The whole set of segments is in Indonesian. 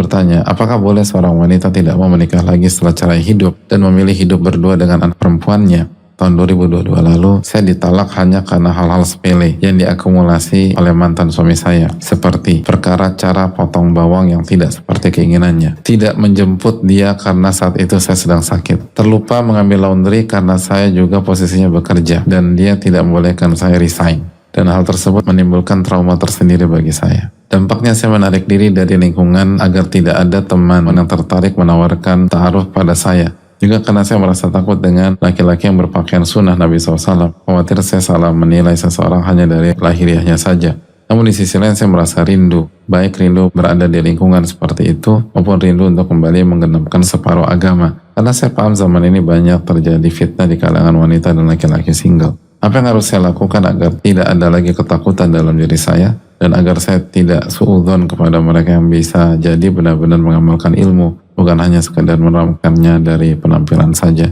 bertanya, apakah boleh seorang wanita tidak mau menikah lagi setelah cerai hidup dan memilih hidup berdua dengan anak perempuannya? Tahun 2022 lalu, saya ditalak hanya karena hal-hal sepele yang diakumulasi oleh mantan suami saya, seperti perkara cara potong bawang yang tidak seperti keinginannya, tidak menjemput dia karena saat itu saya sedang sakit, terlupa mengambil laundry karena saya juga posisinya bekerja, dan dia tidak membolehkan saya resign. Dan hal tersebut menimbulkan trauma tersendiri bagi saya. Dampaknya saya menarik diri dari lingkungan agar tidak ada teman yang tertarik menawarkan ta'aruf pada saya. Juga karena saya merasa takut dengan laki-laki yang berpakaian sunnah Nabi SAW. Khawatir saya salah menilai seseorang hanya dari lahiriahnya saja. Namun di sisi lain saya merasa rindu. Baik rindu berada di lingkungan seperti itu, maupun rindu untuk kembali menggenapkan separuh agama. Karena saya paham zaman ini banyak terjadi fitnah di kalangan wanita dan laki-laki single. Apa yang harus saya lakukan agar tidak ada lagi ketakutan dalam diri saya? Dan agar saya tidak suudzon kepada mereka yang bisa jadi benar-benar mengamalkan ilmu, bukan hanya sekadar menerapkannya dari penampilan saja.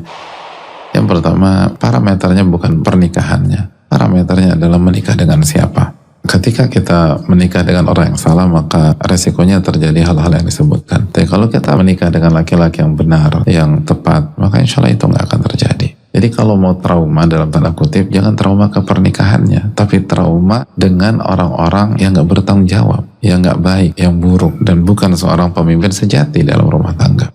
Yang pertama, parameternya bukan pernikahannya. Parameternya adalah menikah dengan siapa. Ketika kita menikah dengan orang yang salah, maka resikonya terjadi hal-hal yang disebutkan. Tapi kalau kita menikah dengan laki-laki yang benar, yang tepat, maka insya Allah itu nggak akan terjadi. Jadi kalau mau trauma dalam tanda kutip, jangan trauma ke pernikahannya, tapi trauma dengan orang-orang yang gak bertanggung jawab, yang gak baik, yang buruk, dan bukan seorang pemimpin sejati dalam rumah tangga.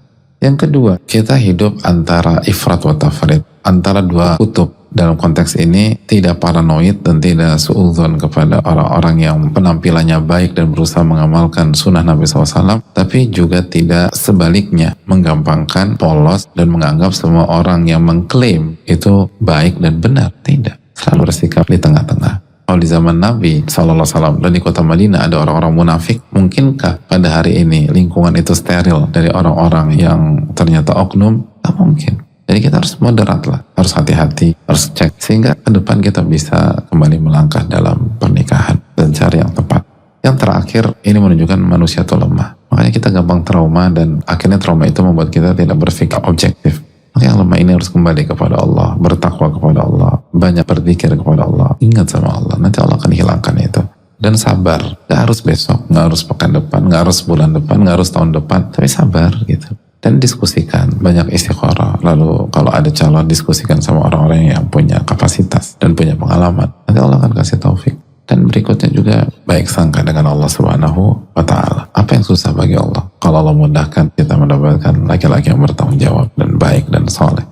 Yang kedua, kita hidup antara ifrat wa tafrid, antara dua kutub. Dalam konteks ini, tidak paranoid dan tidak suudzon kepada orang-orang yang penampilannya baik dan berusaha mengamalkan sunnah Nabi SAW, tapi juga tidak sebaliknya, menggampangkan, polos, dan menganggap semua orang yang mengklaim itu baik dan benar. Tidak. Selalu bersikap di tengah-tengah. Kalau di zaman Nabi SAW dan di kota Madinah ada orang-orang munafik, mungkinkah pada hari ini lingkungan itu steril dari orang-orang yang ternyata oknum? Tak mungkin. Jadi kita harus moderat lah, harus hati-hati, harus cek, sehingga ke depan kita bisa kembali melangkah dalam pernikahan dan cari yang tepat. Yang terakhir, ini menunjukkan manusia itu lemah. Makanya kita gampang trauma dan akhirnya trauma itu membuat kita tidak berpikir objektif. Maka yang lemah ini harus kembali kepada Allah, bertakwa kepada Allah, banyak berzikir kepada Allah, ingat sama Allah, nanti Allah akan hilangkan itu. Dan sabar, gak harus besok, gak harus pekan depan, gak harus bulan depan, gak harus tahun depan, tapi sabar gitu. Dan diskusikan, banyak istikharah. Lalu kalau ada calon, diskusikan sama orang-orang yang punya kapasitas dan punya pengalaman. Nanti Allah akan kasih taufik. Dan berikutnya juga baik sangka dengan Allah Subhanahu wa Ta'ala. Apa yang susah bagi Allah? Kalau Allah mudahkan, kita mendapatkan laki-laki yang bertanggung jawab dan baik dan soleh.